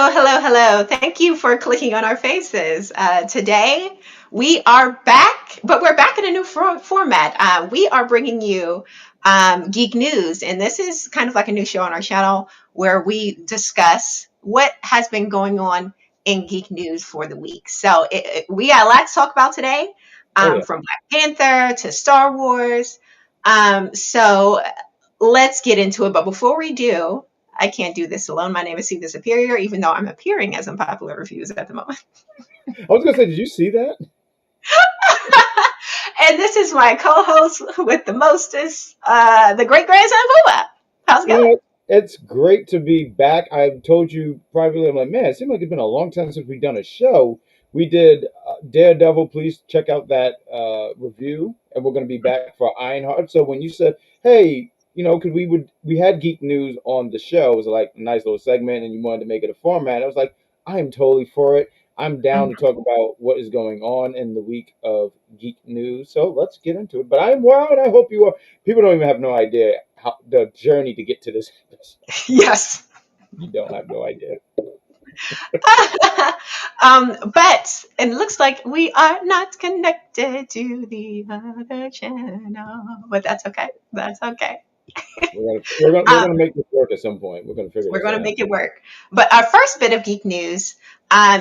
Hello, hello, hello. Thank you for clicking on our faces. Today we are back, but we're back in a new format. We are bringing you Geek News, and this is kind of like a new show on our channel where we discuss what has been going on in geek news for the week. So we got a lot to talk about today, Oh yeah. from Black Panther to Star Wars. So let's get into it. But before we do, I can't do this alone. My name is Caesar Superior, even though I'm appearing as unpopular reviews at the moment. I was gonna say, did you see that? And this is my co-host with the mostest, the great grandson Booba. How's it You going? know, it's great to be back. I told you privately, I'm like, man, it seemed like it's been a long time since we've done a show. We did Daredevil. Please check out that review, and we're gonna be back for Ironheart. So when you said, hey, because we had Geek News on the show, it was like a nice little segment, and you wanted to make it a format. I was like, I am totally for it. I'm down to talk about what is going on in the week of Geek News. So let's get into it. But I'm wild. I hope you are. People don't even have no idea how the journey to get to this. Yes. You don't have no idea. But it looks like we are not connected to the other channel. But that's okay. That's okay. We're gonna make this work at some point. We're gonna figure We're this going to out. make it work. But our first bit of geek news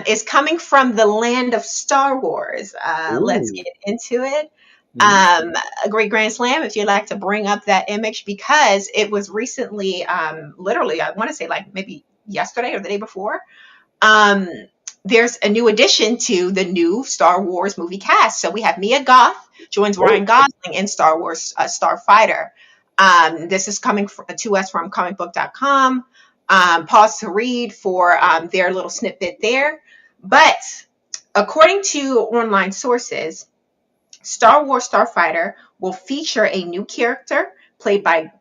is coming from the land of Star Wars. Let's Ooh. get into it. Mhm. A great grand slam, if you'd like to bring up that image, because it was recently, literally, I want to say like maybe yesterday or the day before. Um, there's a new addition to the new Star Wars movie cast. So we have Mia Goth joins Oh, Ryan Gosling in Star Wars Starfighter. This is coming to us from comicbook.com. Pause to read for their little snippet there. But according to online sources, Star Wars Starfighter will feature a new character played by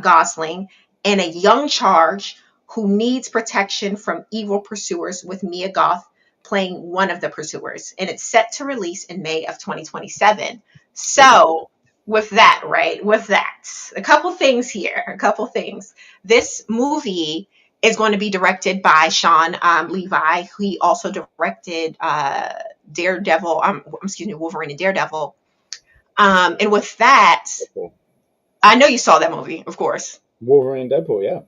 Gosling and a young charge who needs protection from evil pursuers, with Mia Goth playing one of the pursuers. And it's set to release in May of 2027. okay. So, with that, right? With that, a couple things here. A couple things. This movie is going to be directed by Sean Levi. He also directed Daredevil, excuse me, Wolverine and Daredevil. And with that, Deadpool. I know you saw that movie, of course. Wolverine, Deadpool. Yeah.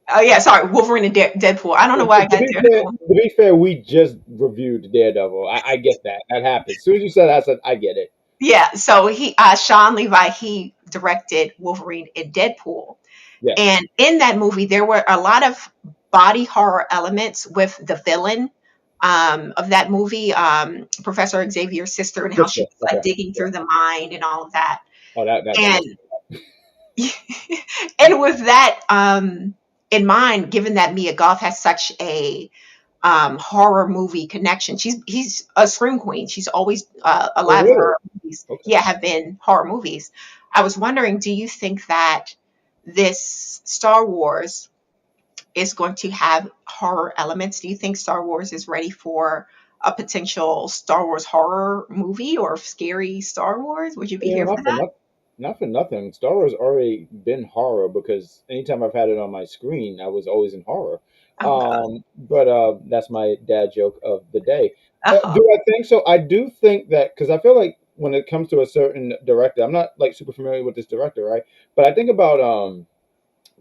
Oh yeah, sorry, Wolverine and Deadpool. I don't know why I To got be fair, Daredevil. to be fair, we just reviewed Daredevil. I get that. That happens. As soon as you said that, I said I get it. Yeah, so Sean Levi, he directed Wolverine and Deadpool, Yes. and in that movie there were a lot of body horror elements with the villain of that movie, Professor Xavier's sister, and how she Sister. was like Okay. digging Yeah. through the mind and all of that. Oh, that And must be. and with that in mind, given that Mia Goth has such a horror movie connection, he's a scream queen. She's always a Oh, lot of really? her movies, Okay. yeah, have been horror movies. I was wondering, do you think that this Star Wars is going to have horror elements? Do you think Star Wars is ready for a potential Star Wars horror movie or scary Star Wars? Would you be You know, here for that? not for nothing. Star Wars already been horror because anytime I've had it on my screen, I was always in horror. Oh God. But that's my dad joke of the day. Uh-huh. Do I think so? I do think that because I feel like when it comes to a certain director, I'm not like super familiar with this director, right? But I think about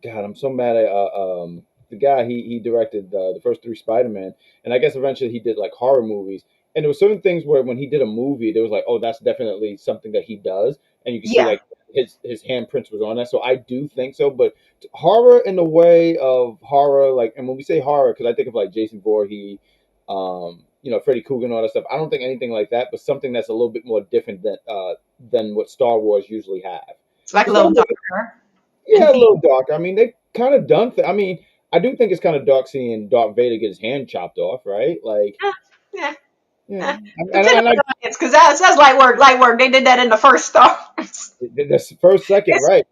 God, I'm so mad at the guy. He directed the first three Spider-Man, and I guess eventually he did like horror movies. And there were certain things where when he did a movie, there was like, oh, that's definitely something that he does, and you can see Yeah. like his handprints was on that. So I do think so. But horror in the way of horror, like, and when we say horror, because I think of like Jason Voorhees, Freddy Krueger and all that stuff. I don't think anything like that, but something that's a little bit more different than what Star Wars usually have. It's like a Because Star little Wars, darker and yeah, a theme. little dark. I mean, they kind of done. I mean, I do think it's kind of dark seeing Darth Vader get his hand chopped off, right? Like, Yeah, yeah, yeah, yeah. and, Depending and I on the audience, because that's light work. Light work. They did that in the first Star Wars. this first second, It's right?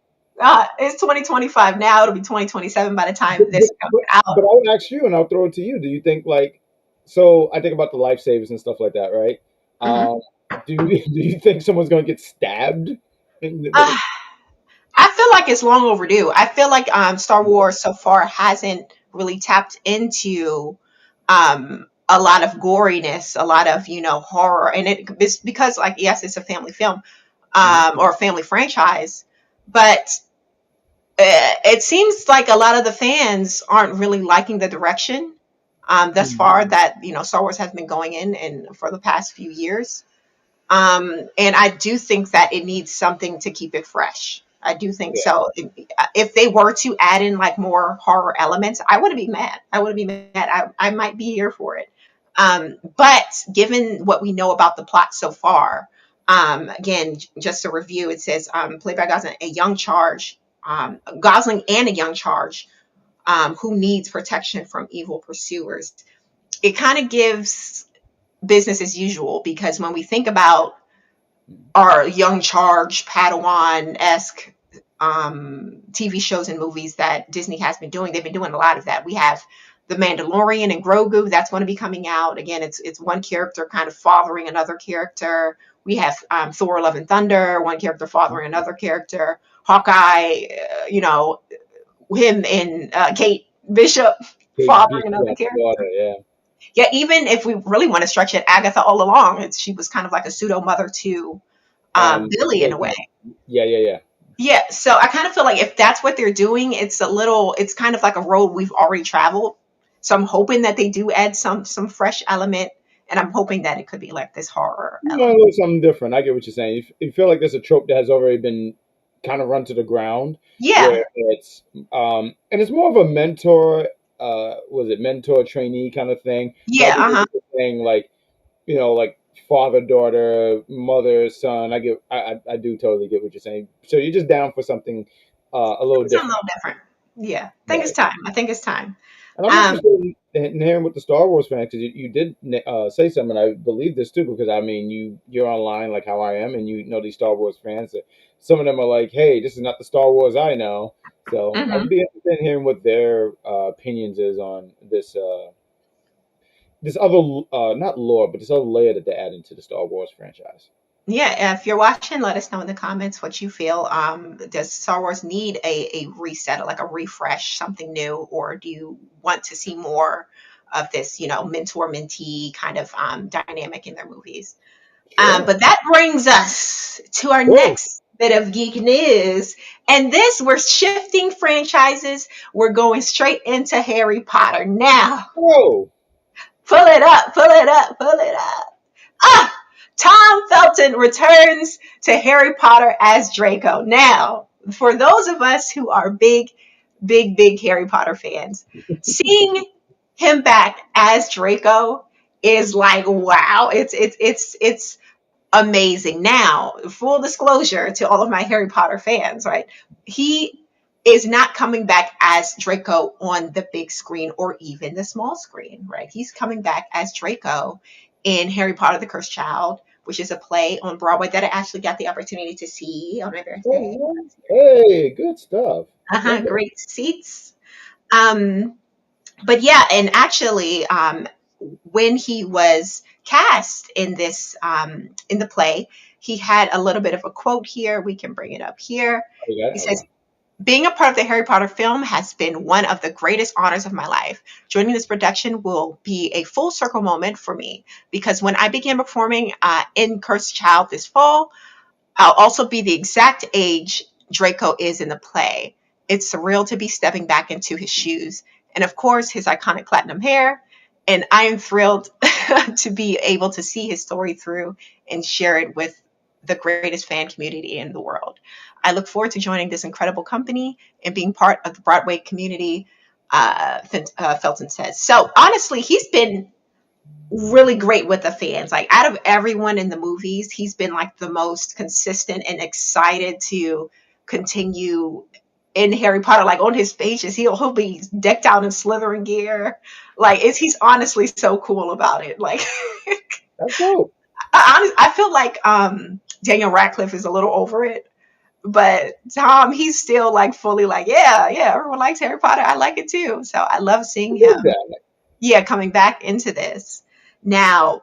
it's 2025 now. It'll be 2027 by the But, time but, this comes but, out. but I'll ask you, and I'll throw it to you. Do you think like so? I think about the lifesavers and stuff like that, right? Mhm. Um, do you think someone's going to get stabbed? Uh, I feel like it's long overdue. I feel like Star Wars so far hasn't really tapped into a lot of goriness, a lot of, horror. And it's because, like, yes, it's a family film, Mhm. or a family franchise, but it seems like a lot of the fans aren't really liking the direction thus Mhm. far that, Star Wars has been going in and for the past few years. And I do think that it needs something to keep it fresh. I do think Yeah. so. If they were to add in like more horror elements, I wouldn't be mad. I wouldn't be mad. I might be here for it. But given what we know about the plot so far, again, just a review, it says, played by Gosling, a young charge, Gosling and a young charge, who needs protection from evil pursuers. It kind of gives business as usual, because when we think about our young charge Padawan esque TV shows and movies that Disney has been doing. They've been doing a lot of that. We have the Mandalorian and Grogu that's going to be coming out. Again, it's one character kind of fathering another character. We have Thor: Love and Thunder, one character fathering another character. Hawkeye, him and Kate Bishop Kate fathering another Bishop's character. daughter. Yeah. Yeah, even if we really want to stretch it, Agatha all along, she was kind of like a pseudo mother to Billy in a way. Desmond. Yeah. Yeah. Yeah. Yeah, so I kind of feel like if that's what they're doing, it's kind of like a road we've already traveled. So I'm hoping that they do add some fresh element, and I'm hoping that it could be like this horror You know, a element. little something different. I get what you're saying. You feel like there's a trope that has already been kind of run to the ground, Yeah, where it's and it's more of a mentor, was it mentor trainee kind of thing. But I yeah, do get uh-huh. what you're saying, like like father daughter, mother son. I do totally get what you're saying. So you're just down for something a little Something a different, little different. Yeah, I think it's right? time. I think it's time. And I'm Um, interested in hearing what the Star Wars fan, because you did say something. I believe this too, because I mean you're online like how I am, and you know these Star Wars fans. That some of them are like, "Hey, this is not the Star Wars I know." So I'd mhm. be interested in hearing what their opinions is on this other not lore, but this other layer that they add into the Star Wars franchise. Yeah, if you're watching, let us know in the comments what you feel. Does Star Wars need a reset, like a refresh, something new, or do you want to see more of this, mentor mentee kind of dynamic in their movies? Sure. But that brings us to our Whoa, next bit of geek news. And this, we're shifting franchises. We're going straight into Harry Potter now. whoa. Pull it up, pull it up, pull it up. Ah! Tom Felton returns to Harry Potter as Draco. Now, for those of us who are big, big, big Harry Potter fans, seeing him back as Draco is like wow. It's amazing. Now, full disclosure to all of my Harry Potter fans, right? He is not coming back as Draco on the big screen or even the small screen, right? He's coming back as Draco in Harry Potter the Cursed Child, which is a play on Broadway that I actually got the opportunity to see on my birthday. Oh, hey, good stuff. Uh-huh, Love it. great seats. Um, but yeah, and actually, when he was cast in this in the play, he had a little bit of a quote here. We can bring it up here. Oh, you got He it? says, Okay. being a part of the Harry Potter film has been one of the greatest honors of my life. Joining this production will be a full circle moment for me because when I began performing in Cursed Child this fall, I'll also be the exact age Draco is in the play. It's surreal to be stepping back into his shoes. And of course, his iconic platinum hair. And I am thrilled to be able to see his story through and share it with the greatest fan community in the world. I look forward to joining this incredible company and being part of the Broadway community, Felton says. So honestly, he's been really great with the fans. Like out of everyone in the movies, he's been like the most consistent and excited to continue in Harry Potter. Like on his pages, he'll be decked out in Slytherin gear. Like he's honestly so cool about it. Like That's dope. I feel like Daniel Radcliffe is a little over it. But Tom, he's still like fully like, yeah, yeah, everyone likes Harry Potter. I like it too. So I love I seeing dig him, that. yeah, coming back into this. Now,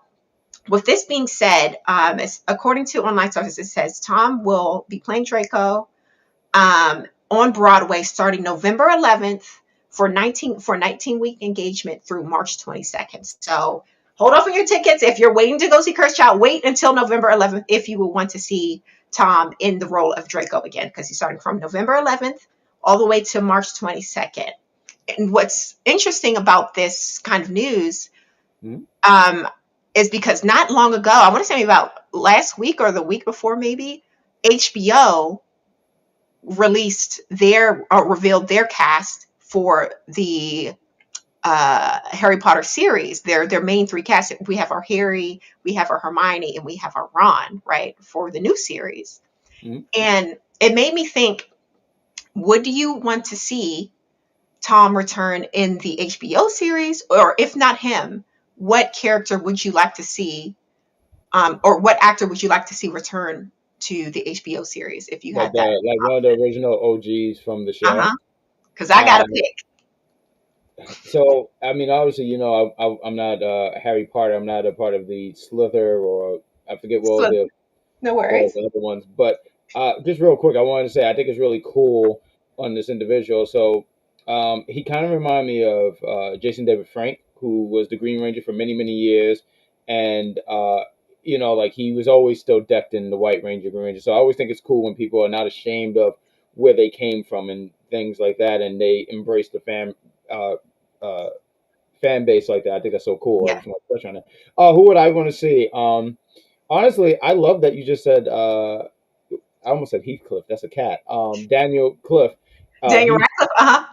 with this being said, according to online sources, it says Tom will be playing Draco on Broadway starting November 11th for 19-week engagement through March 22nd. So hold off on your tickets. If you're waiting to go see Cursed Child, wait until November 11th if you will want to see Tom in the role of Draco again, because he's starting from November 11th all the way to March 22nd. And what's interesting about this kind of news Mhm. um, is because not long ago, I want to say about last week or the week before, maybe HBO released their or revealed their cast for the Harry Potter series. Their main three casts. We have our Harry, we have our Hermione, and we have our Ron, right, for the new series. Mhm. And it made me think: would you want to see Tom return in the HBO series, or if not him, what character would you like to see, or what actor would you like to see return to the HBO series if you Like had that the one of the original OGs from the option? show. Because I got Uh, to pick. so I mean, obviously, I'm not Harry Potter. I'm not a part of the Slither, or I forget So, no what worries. the other ones. But just real quick, I wanted to say I think it's really cool on this individual. So he kind of reminded me of Jason David Frank, who was the Green Ranger for many many years, and like he was always still decked in the White Ranger, Green Ranger. So I always think it's cool when people are not ashamed of where they came from and things like that, and they embrace the uh, uh, fan base like that. I think that's so cool. I Yeah. just want to touch on it. Who would I want to see? Honestly, I love that you just said. I almost said Heathcliff. That's a cat. Daniel Cliff. Daniel He. Radcliffe. Uh huh.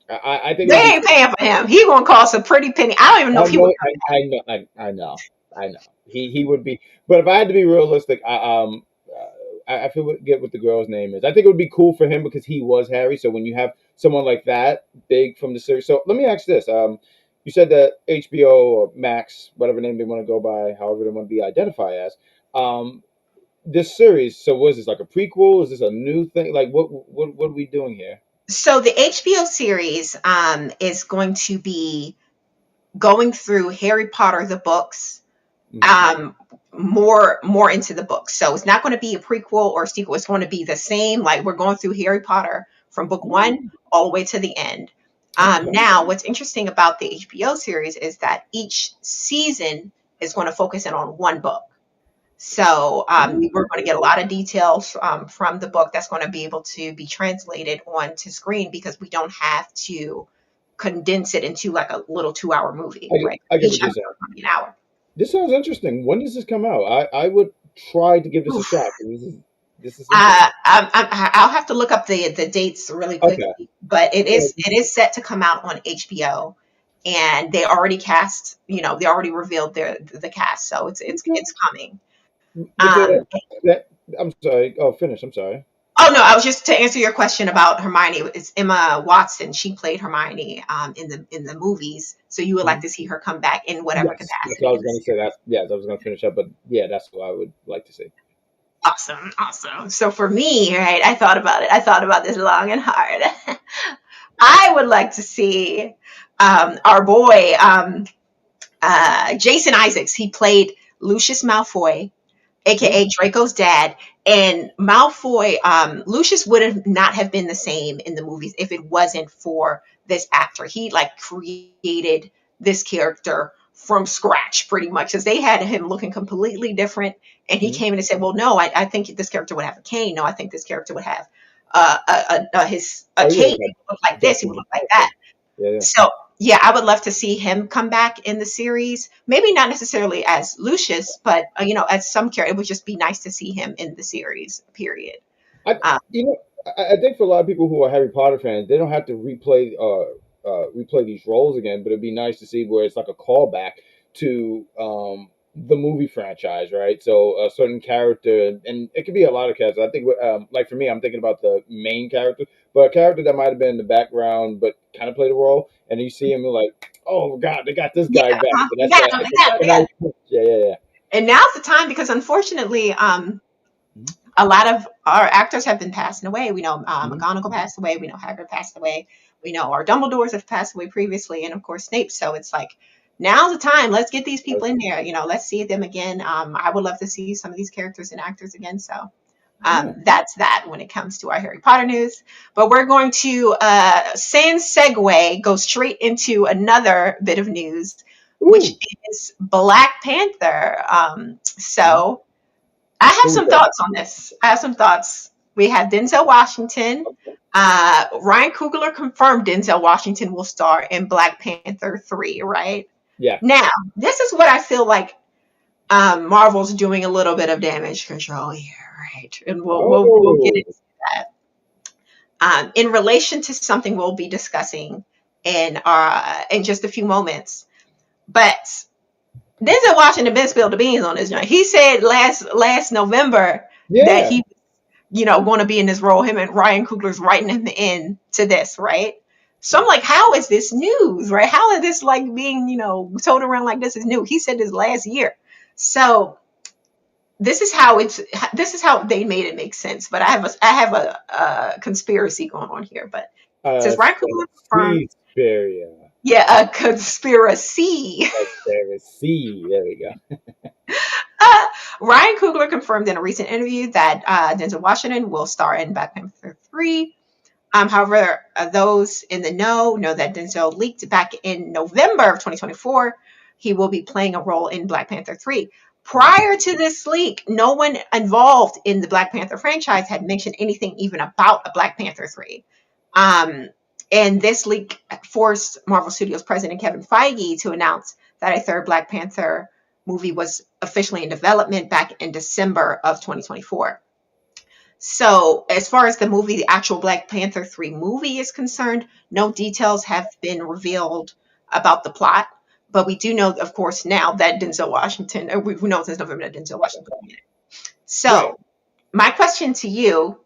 I think it They would be. ain't paying for him. He gonna cost a pretty penny. I don't even know I if he would know. come back. I know. I know. I know. He would be. But if I had to be realistic, I forget what the girl's name is. I think it would be cool for him because he was Harry. So when you have someone like that big from the series, so let me ask this. You said that HBO or Max, whatever name they want to go by, however they want to be identified as, um, this series. So was this like a prequel? Is this a new thing? Like what are we doing here? So the HBO series is going to be going through Harry Potter the books, Hmm. um, more into the books. So it's not going to be a prequel or a sequel. It's going to be the same. Like we're going through Harry Potter from book one all the way to the end. Okay. Now, what's interesting about the HBO series is that each season is going to focus in on one book. So we're going to get a lot of details from the book that's going to be able to be translated onto screen because we don't have to condense it into like a little 2 hour movie, right? I get Each what you're episode saying. is going to be an hour. This sounds interesting. When does this come out? I would try to give this a shot. Oof. 'Cause this is interesting. I'll have to look up the dates really Okay. quickly, but it Yeah. is set to come out on HBO, and they already cast. They already revealed the cast, so Okay. it's coming. But Um, I'm sorry. Oh, finish. I'm sorry. Oh no, I was just to answer your question about Hermione. It's Emma Watson. She played Hermione in the movies. So you would like Mhm. to see her come back in whatever Yes, that's what I capacity was in the going to say. series. That's yes, I was going to finish up, but yeah, that's what I would like to see. Awesome, awesome. So for me, right, I thought about it. I thought about this long and hard. I would like to see our boy Jason Isaacs. He played Lucius Malfoy, Oh, aka Draco's dad. And Malfoy, Lucius would have not have been the same in the movies if it wasn't for this actor. He like created this character from scratch pretty much because they had him looking completely different. And he mhm. came in and said, well, no, I think this character would have a cane. No, I think this character would have his a Oh, you cape. would He have would look like this. He would definitely look like okay. that. Yeah, yeah. So yeah, I would love to see him come back in the series. Maybe not necessarily as Lucius, but as some character. It would just be nice to see him in the series. Period. I Um, you know I think for a lot of people who are Harry Potter fans, they don't have to replay these roles again, but it'd be nice to see where it's like a callback to the movie franchise, right? So a certain character, and it could be a lot of characters. I think like for me, I'm thinking about the main character, but a character that might have been in the background but kind of played a role, and you see him, you're like, oh God, they got this yeah, guy back, and they that's got him. They got him. a They got him. nice touch. Yeah, yeah, yeah. And now's the time because unfortunately, Mhm. a lot of our actors have been passing away. We know Mhm. McGonagall passed away. We know Hagrid passed away. We know our Dumbledores have passed away previously, and of course Snape. So it's like now's the time. Let's get these people in there. Let's see them again. I would love to see some of these characters and actors again. So Yeah. That's that when it comes to our Harry Potter news. But we're going to, sans segue, go straight into another bit of news, which Ooh. is Black Panther. Mhm. So I have Who was some that? thoughts on this. I have some thoughts. We have Denzel Washington. Okay. Ryan Coogler confirmed Denzel Washington will star in Black Panther 3, right? Yeah. Now, this is what I feel like Marvel's doing a little bit of damage control here, right? And we'll get Oh. into that. In relation to something we'll be discussing in just a few moments. But Denzel Washington been spilled the beans on this joint. He said last November that Yeah. he, going to be in this role. Him and Ryan Coogler's writing him in to this, right? So I'm like, how is this news, right? How is this like being, told around like this is new? He said this last year. So this is how they made it make sense. But I have a conspiracy going on here. But since Ryan Coogler confirmed, Seaspiracy. yeah, a conspiracy. Conspiracy. There we go. Uh, Ryan Coogler confirmed in a recent interview that Denzel Washington will star in Black Panther 3. However, those in the know that Denzel leaked back in November of 2024 he will be playing a role in Black Panther 3. Prior to this leak, no one involved in the Black Panther franchise had mentioned anything even about a Black Panther 3. Um, and this leak forced Marvel Studios president Kevin Feige to announce that a third Black Panther movie was officially in development back in December of 2024. So, as far as the movie, the actual Black Panther 3 movie is concerned, no details have been revealed about the plot. But we do know, of course, now that Denzel Washington, or we know since November that Denzel Washington will be in it. Right. So, my question to you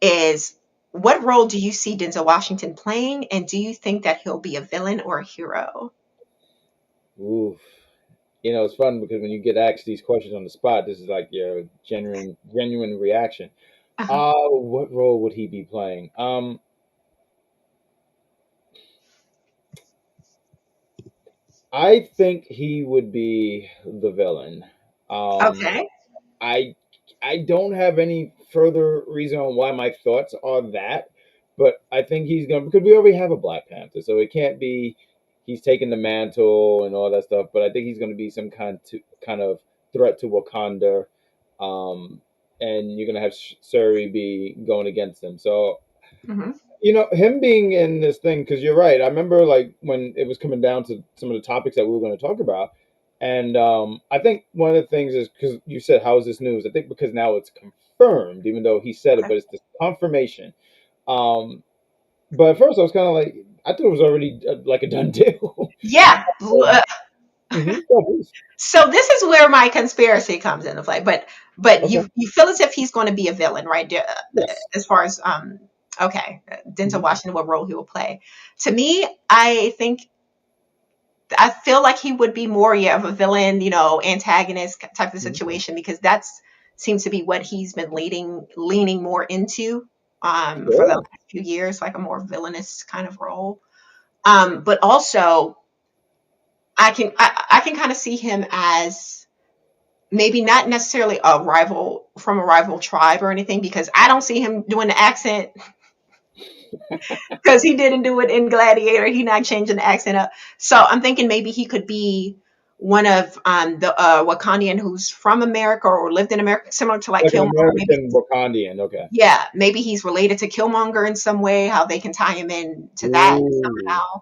is what role do you see Denzel Washington playing? And do you think that he'll be a villain or a hero? Oof. It's fun because when you get asked these questions on the spot, this is like your genuine reaction. Uh-huh. What role would he be playing? I think he would be the villain. Um, Okay. I I don't have any further reason on why my thoughts are that, but I think he's gonna because we already have a Black Panther, so it can't be he's taking the mantle and all that stuff. But I think he's gonna be some kind of threat to Wakanda, um, and you're gonna have Suri be going against him. So Hmm. him being in this thing, because you're right. I remember like when it was coming down to some of the topics that we were going to talk about, and I think one of the things is because you said, "How is this news?" I think because now it's confirmed, even though he said it, Okay. but it's the confirmation. Um, but at first, I was kind of like, I thought it was already like a done deal. Yeah. Oh, please. So this is where my conspiracy comes into play. But Okay. you feel as if he's going to be a villain, right? Yes. As far as okay, Denzel Hmm. Washington, what role he will play. To me, I feel like he would be more, yeah, of a villain, antagonist type of Hmm. situation because that's seems to be what he's been leaning more into for the Sure. last few years, like a more villainous kind of role. But also I can kind of see him as maybe not necessarily a rival from a rival tribe or anything because I don't see him doing the accent because he didn't do it in Gladiator. He not changing the accent up. So I'm thinking maybe he could be one of the Wakandian who's from America or lived in America, similar to like Like an Killmonger. Maybe American Wakandian. Okay. yeah, maybe he's related to Killmonger in some way. How they can tie him in to that Ooh. somehow.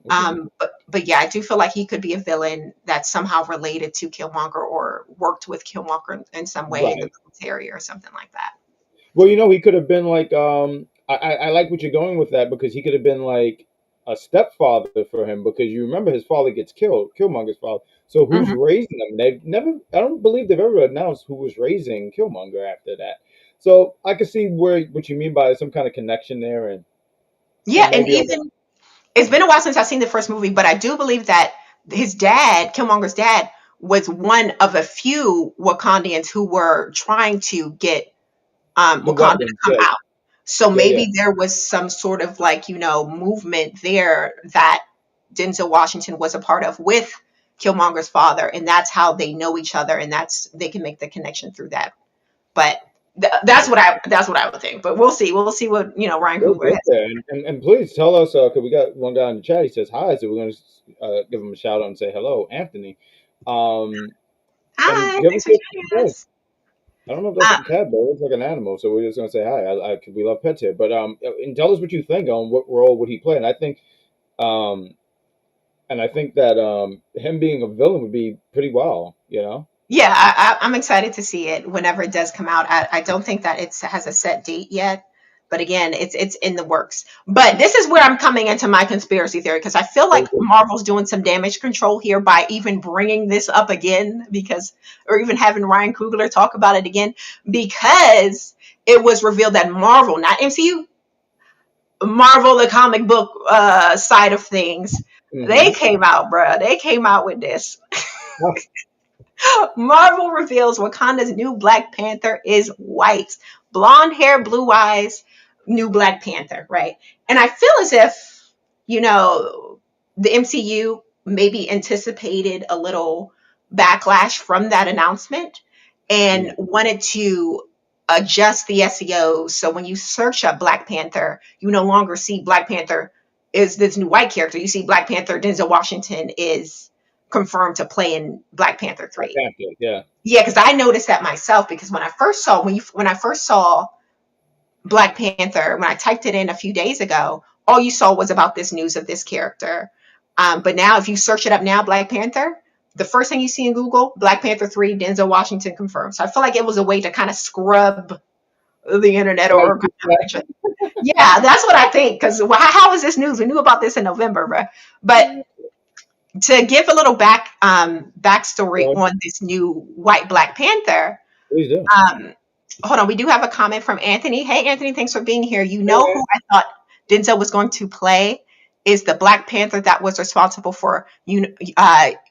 Okay. But yeah, I do feel like he could be a villain that's somehow related to Killmonger or worked with Killmonger in some way in the Right. military or something like that. Well, he could have been like I like what you're going with that because he could have been like a stepfather for him because you remember his father gets killed, Killmonger's father. So who's Hmm. raising him? They've never I don't believe they've ever announced who was raising Killmonger after that. So I can see where what you mean by some kind of connection there Yeah, and and maybe even it's been a while since I've seen the first movie, but I do believe that his dad, Killmonger's dad, was one of a few Wakandians who were trying to get the Wakanda to weapons. come Yeah, out. So yeah, yeah. maybe there was some sort of like, movement there that Denzel Washington was a part of with Killmonger's father, and that's how they know each other, and that's they can make the connection through that. But That's what I would think. But we'll see. We'll see what Ryan We'll Coogler get has. there, and please tell us because we got one guy in the chat. He says hi, so we're going to give him a shout out and say hello, Anthony. Um, and Hi, give us thanks for your joining feedback. us. I don't know if that's Uh, a cat, but it looks like an animal, so we're just gonna say hi. Cause we love pets here, but and tell us what you think on what role would he play. Um, and I think that him being a villain would be pretty well, you know. yeah, I'm excited to see it whenever it does come out. I don't think that it has a set date yet, but again, it's in the works. But this is where I'm coming into my conspiracy theory because I feel like Marvel's doing some damage control here by even bringing this up again or even having Ryan Coogler talk about it again because it was revealed that Marvel, not MCU, Marvel, the comic book side of things, they Mm-hmm. came out, bruh. They came out with this. Marvel reveals Wakanda's new Black Panther is white. Blonde hair, blue eyes, new Black Panther, right? And I feel as if, the MCU maybe anticipated a little backlash from that announcement and wanted to adjust the SEO. So when you search up Black Panther, you no longer see Black Panther is this new white character. You see Black Panther, Denzel Washington is confirmed to play in Black Panther 3. Panther, yeah. Yeah, because I noticed that myself because when I first saw Black Panther, when I typed it in a few days ago, all you saw was about this news of this character. But now if you search it up now, Black Panther, the first thing you see in Google, Black Panther 3, Denzel Washington confirmed. So I feel like it was a way to kind of scrub the internet Right. or kind of, yeah, that's what I think. Because how is this news? We knew about this in November, bro. But to give a little backstory Well, on this new white Black Panther, please do. um, hold on, we do have a comment from Anthony. Hey, Anthony, thanks for being here. You know Yeah. who I thought Denzel was going to play is the Black Panther that was responsible for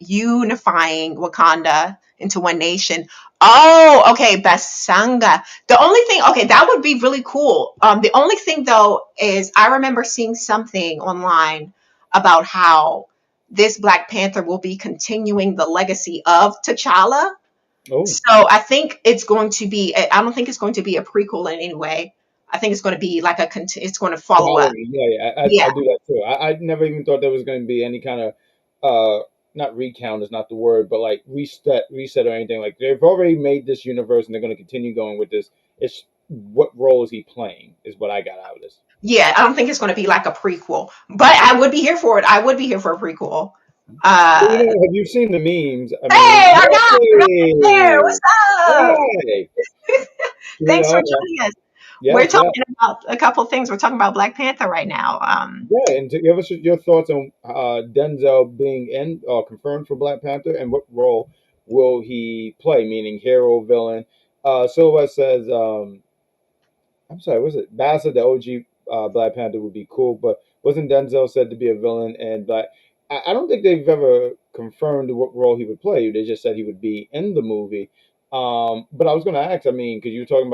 unifying Wakanda into one nation. Oh, okay, Basanga. The only thing, okay, that would be really cool. The only thing though is I remember seeing something online about how this Black Panther will be continuing the legacy of T'Challa. Oh, So I think it's going to be. I don't think it's going to be a prequel in any way. I think it's going to be like it's going to follow up. following. Yeah, yeah. Yeah, I do that too. I never even thought there was going to be any kind of not recount is not the word, but like reset or anything. Like they've already made this universe and they're going to continue going with this. It's what role is he playing is what I got out of this. yeah. I don't think it's going to be like a prequel, but I would be here for it. I would be here for a prequel. Well, Uh, have you seen the memes? I mean, hey, our guy there. hey, What's up? hi, Thanks for uh, joining us. We're yes, yeah, talking about a couple of things. We're talking about Black Panther right now. yeah. And to give us your thoughts on Denzel being in confirmed for Black Panther and what role will he play? Meaning hero, villain. Silhouette says. I'm sorry, was it Bassett, the OG Black Panther would be cool, but wasn't Denzel said to be a villain? And Black, I don't think they've ever confirmed what role he would play. They just said he would be in the movie. But I was going to ask, I mean, because we're talking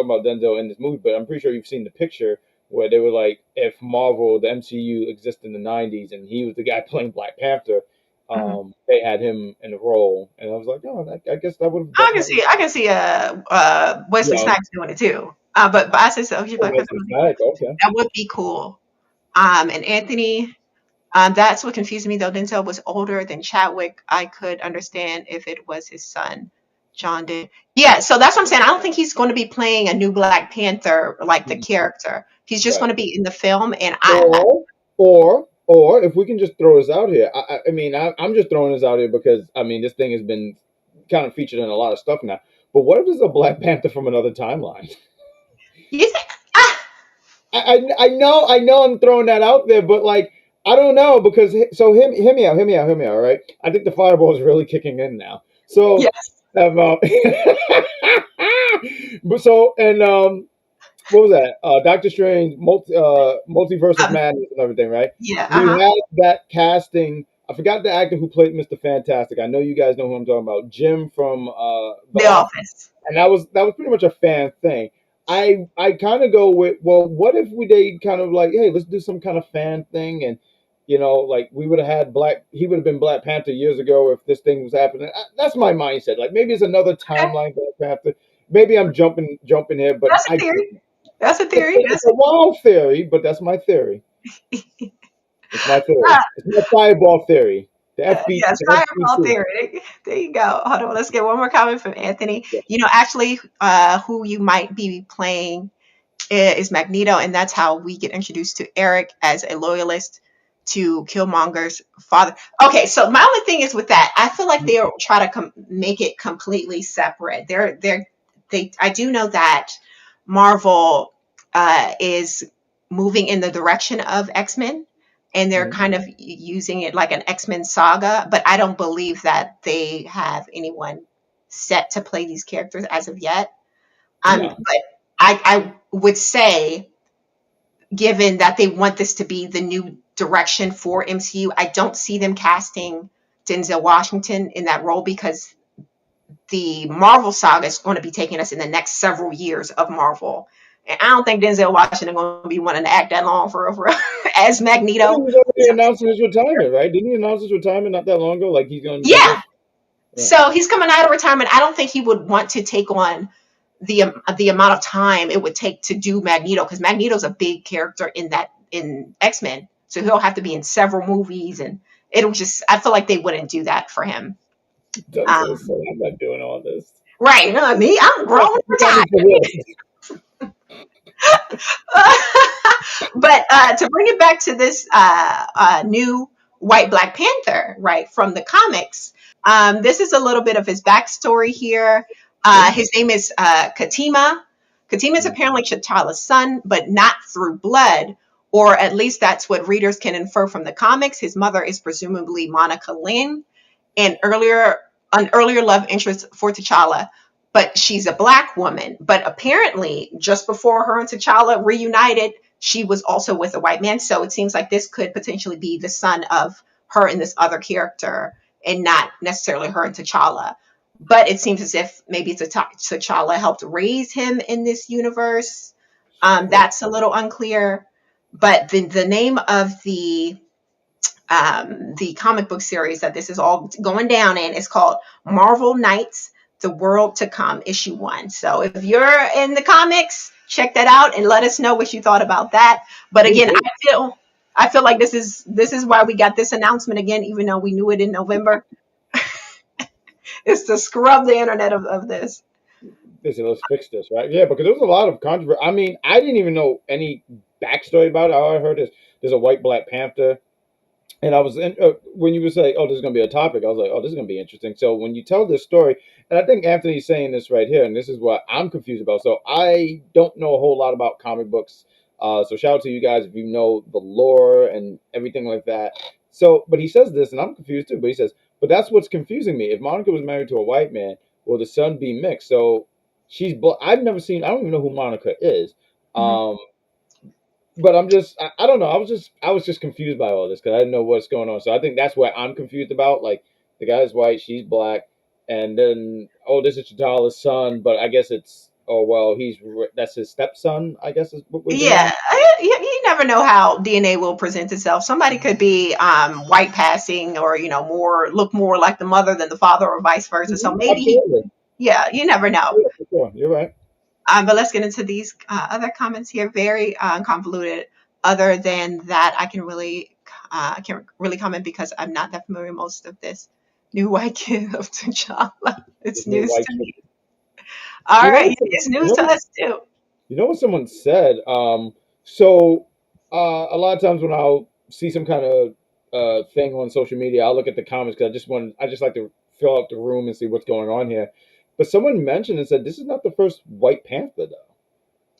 about Denzel in this movie, but I'm pretty sure you've seen the picture where they were like, if Marvel, the MCU existed in the '90s, and he was the guy playing Black Panther, mhm. they had him in the role, and I was like, oh, I guess that would have I can definitely, see. I can see. Wesley yeah, Snipes doing it too. But I said so. Black Panther Wesley Snipes, okay. that would be cool. And Anthony, that's what confused me though. Denzel was older than Chadwick. I could understand if it was his son. John did. Yeah, so that's what I'm saying. I don't think he's going to be playing a new Black Panther like the Mhm. character. He's just going Right. to be in the film. And Or if we can just throw this out here, I mean, I'm just throwing this out here because I mean, this thing has been kind of featured in a lot of stuff now. But what if there's a Black Panther from another timeline? you think, ah, I know, I'm throwing that out there, but like, I don't know because so hear me out, right? I think the fireball is really kicking in now. So, yes, um, but so and what was that? Doctor Strange, Multiverse of um, Madness, and everything, right? yeah, We had that casting. I forgot the actor who played Mr. Fantastic. I know you guys know who I'm talking about, Jim from The The Office, Office. and that was pretty much a fan thing. I kind of go with, well, what if they kind of like, hey, let's do some kind of fan thing, and like we would have had he would have been Black Panther years ago if this thing was happening. That's my mindset. Like maybe it's another Okay. timeline Black Panther. maybe I'm jumping here, but That's a theory. That's a theory. it's a wild theory, but that's my theory. It's my theory. Uh, It's my fireball theory. yes, The fireball FBC. theory. There you go. Hold on. Let's get one more comment from Anthony. Actually, who you might be playing is Magneto, and that's how we get introduced to Eric as a loyalist to Killmonger's father. Okay, so my only thing is with that, I feel like they'll try to make it completely separate. I do know that Marvel is moving in the direction of X-Men, and they're Mhm. kind of using it like an X-Men saga, but I don't believe that they have anyone set to play these characters as of yet. No. But I would say, given that they want this to be the new direction for MCU, I don't see them casting Denzel Washington in that role because the Marvel saga is going to be taking us in the next several years of Marvel. And I don't think Denzel Washington is going to be wanting to act that long for as But he Magneto. was already announcing his retirement, right? Didn't he announce his retirement not that long ago? Like he's going to do Yeah. this. Yeah. So he's coming out of retirement. I don't think he would want to take on the amount of time it would take to do Magneto because Magneto's a big character in X-Men. So he'll have to be in several movies and it'll just I feel like they wouldn't do that for him. Denzel Um, said, "I'm not doing all this." right, you know me, I'm Yeah, grown and you got me for retired. this. But to bring it back to this new white Black Panther, right, from the comics, this is a little bit of his backstory here. Yeah. His name is Katima. Katima is apparently T'Challa's son, but not through blood, or at least that's what readers can infer from the comics. His mother is presumably Monica Lynn, an earlier love interest for T'Challa, but she's a black woman. But apparently, just before her and T'Challa reunited, she was also with a white man. So it seems like this could potentially be the son of her and this other character, and not necessarily her and T'Challa. But it seems as if maybe T'Challa helped raise him in this universe. That's a little unclear. But the name of the comic book series that this is all going down in is called Marvel Knights: The World to Come, issue 1. So if you're in the comics, check that out and let us know what you thought about that. But Please again, do. I feel like this is why we got this announcement again, even though we knew it in November. It's to scrub the internet of this. They said, let's fix this, right? Yeah, because there was a lot of controversy. I mean, I didn't even know any backstory about it. All I heard is there's a white Black Panther. And I was in, when you were saying, "Oh, this is going to be a topic," I was like, "Oh, this is going to be interesting." So when you tell this story, and I think Anthony's saying this right here, and this is what I'm confused about. So I don't know a whole lot about comic books. So shout out to you guys if you know the lore and everything like that. So, but he says this, and I'm confused too. But he says, "But that's what's confusing me. If Monica was married to a white man, will the son be mixed?" So she's. I've never seen. I don't even know who Monica is. Mhm. Um, but I don't know. I was just confused by all this because I didn't know what's going on. So I think that's what I'm confused about. Like the guy's white, she's black, and then oh, this is T'Challa's son, but I guess it's oh well, that's his stepson. I guess is what we're Yeah, doing. you never know how DNA will present itself. Somebody could be white passing, or look more like the mother than the father, or vice versa. So maybe Absolutely, yeah, you never know. yeah, for sure. You're right. But let's get into these other comments here. Very convoluted. Other than that, I can't really comment because I'm not that familiar with most of this. New white kid of T'Challa. It's This new news white to kid. me. All You know right, what? it's You news know to what? us too. You know what someone said? So a lot of times when I'll see some kind of thing on social media, I'll look at the comments because I just like to fill out the room and see what's going on here. But someone mentioned and said this is not the first White Panther though.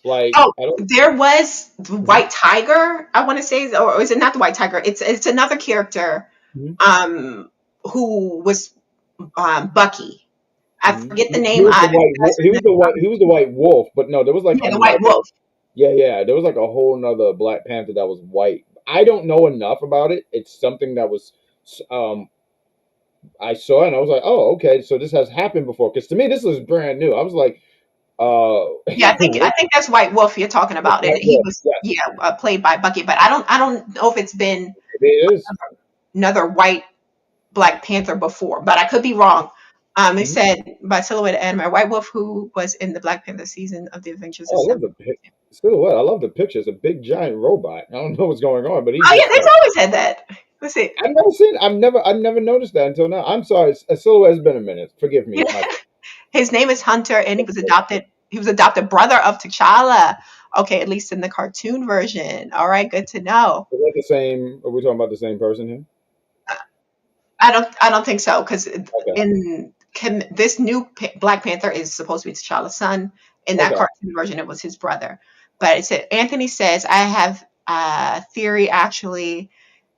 Like Oh, I don't. there was the Mhm, White Tiger. I want to say, or is it not the White Tiger? It's another character, mhm, um, who was Bucky. I mhm. forget the He name. was the If you white. guys He was the white. remember, He was the white wolf. But no, there was like yeah, the White another. Wolf. Yeah, yeah. There was like a whole nother Black Panther that was white. I don't know enough about it. It's something that was um I saw it and I was like, oh, okay, so this has happened before. Because to me, this was brand new. I was like, Yeah, I think I what? think that's White Wolf you're talking about, and White he Wolf. was Yes, yeah played by Bucky. But I don't know if it's been it is. another white Black Panther before, but I could be wrong. They Mhm. said by Silhouette Anime, White Wolf, who was in the Black Panther season of the Avengers Oh, I love Assemble. the silhouette. I love the picture. It's a big giant robot. I don't know what's going on, but he's Oh yeah, just they've like always had that. Let's see. I've never seen. I've never noticed that until now. I'm sorry. A silhouette has been a minute. Forgive me, Yeah. my. His name is Hunter, and he was adopted. He was adopted brother of T'Challa. Okay, at least in the cartoon version. All right, good to know. Is that the same? Are we talking about the same person here? I don't think so because Okay. in this new Black Panther is supposed to be T'Challa's son. In that Okay. cartoon version, it was his brother. But it said Anthony says I have a theory actually,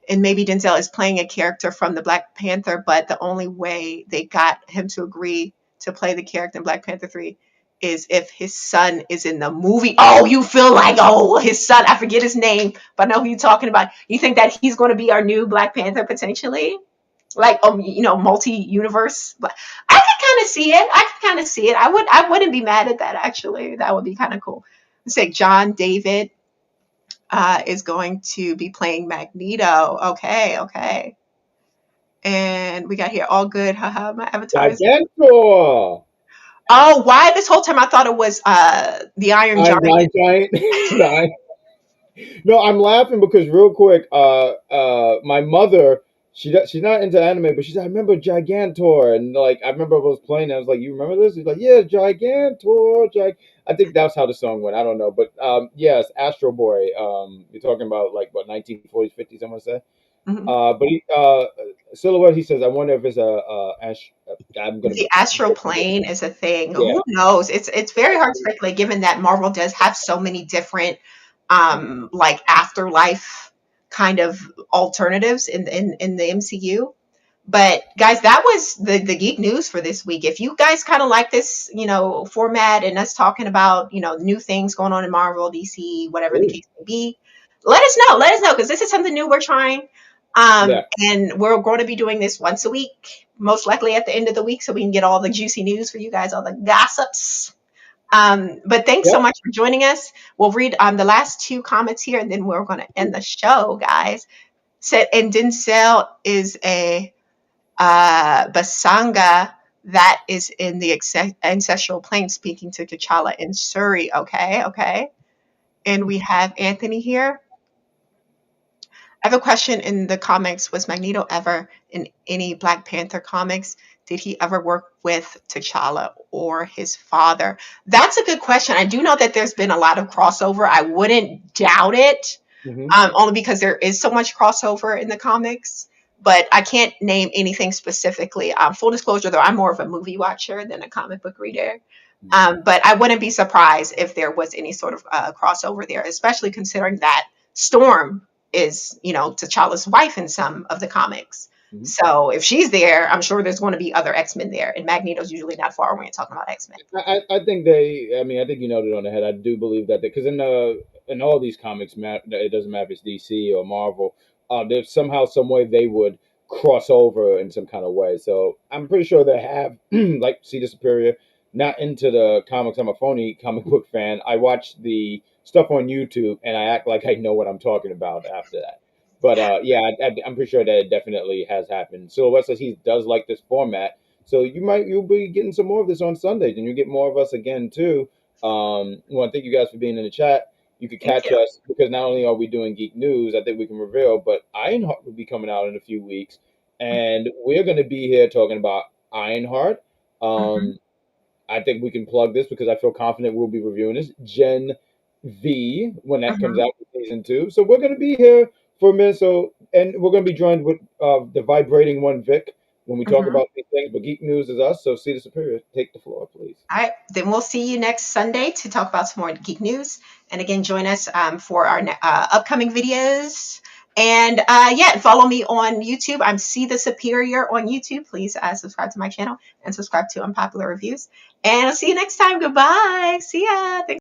and maybe Denzel is playing a character from the Black Panther, but the only way they got him to agree to play the character in Black Panther 3 is if his son is in the movie. Oh, you feel like, oh, his son, I forget his name, but I know who you're talking about. You think that he's going to be our new Black Panther potentially? Like, multi-universe. But I can kind of see it. I can kind of see it. I wouldn't be mad at that actually. That would be kind of cool. Let's say John David is going to be playing Magneto. Okay, okay. And we got here all good. Haha, my avatar is. Gigantor. Oh, why this whole time I thought it was the Iron Nine, Giant. nine giant. Nine. No, I'm laughing because real quick, my mother, she's not into anime, but she's I remember Gigantor, and like I remember I was playing, I was like, you remember this? He's like, yeah, Gigantor, I think that's how the song went. I don't know, but yes, Astro Boy. You're talking about like what 1940s, 50s, I want to say. Mhm. But silhouette. He says, I wonder if it's I'm gonna The astral plane is a thing. yeah, Who knows? It's very hard to speculate given that Marvel does have so many different like afterlife kind of alternatives in the MCU. But guys, that was the geek news for this week. If you guys kind of like this, format and us talking about, new things going on in Marvel, DC, whatever the please, case may be, let us know. Let us know because this is something new we're trying. yeah. And we're going to be doing this once a week, most likely at the end of the week, so we can get all the juicy news for you guys, all the gossips. But thanks so Yep. much for joining us. We'll read the last two comments here, and then we're going to end the show, guys. Said, and Denzel is a Basanga that is in the ancestral plane speaking to T'Challa in Surrey. Okay, okay. And we have Anthony here. I have a question in the comics. Was Magneto ever in any Black Panther comics? Did he ever work with T'Challa or his father? That's a good question. I do know that there's been a lot of crossover. I wouldn't doubt it, Hmm. only because there is so much crossover in the comics. But I can't name anything specifically. Full disclosure, though, I'm more of a movie watcher than a comic book reader. But I wouldn't be surprised if there was any sort of crossover there, especially considering that Storm is, T'Challa's wife in some of the comics. Hmm. So if she's there, I'm sure there's going to be other X Men there. And Magneto's usually not far when you're talking about X Men. I think they. I mean, I think you nailed it on the head. I do believe that because in all these comics, it doesn't matter if it's DC or Marvel. There's somehow, some way they would cross over in some kind of way. So I'm pretty sure they have like Cedar Superior. Not into the comics. I'm a phony comic book fan. I watch the stuff on YouTube and I act like I know what I'm talking about after that. But yeah, I'm pretty sure that it definitely has happened. Silhouette says he does like this format, so you'll be getting some more of this on Sundays, and you'll get more of us again too. Well, thank you guys for being in the chat. You could Thank catch you. us because not only are we doing Geek News, I think we can reveal, but Ironheart will be coming out in a few weeks, and we're going to be here talking about Ironheart. Mhm. Um, I think we can plug this because I feel confident we'll be reviewing this Gen V when that comes Mhm. out for season 2. So we're going to be here for a minute. So and we're going to be joined with the vibrating one Vic when we talk Mhm. about these things. But Geek News is us. So see the superior. Take the floor, please. All right, then we'll see you next Sunday to talk about some more geek news. And again, join us for our upcoming videos. And yeah, follow me on YouTube. I'm See the Superior on YouTube. Please subscribe to my channel and subscribe to Unpopular Reviews. And I'll see you next time. Goodbye. See ya. Thanks.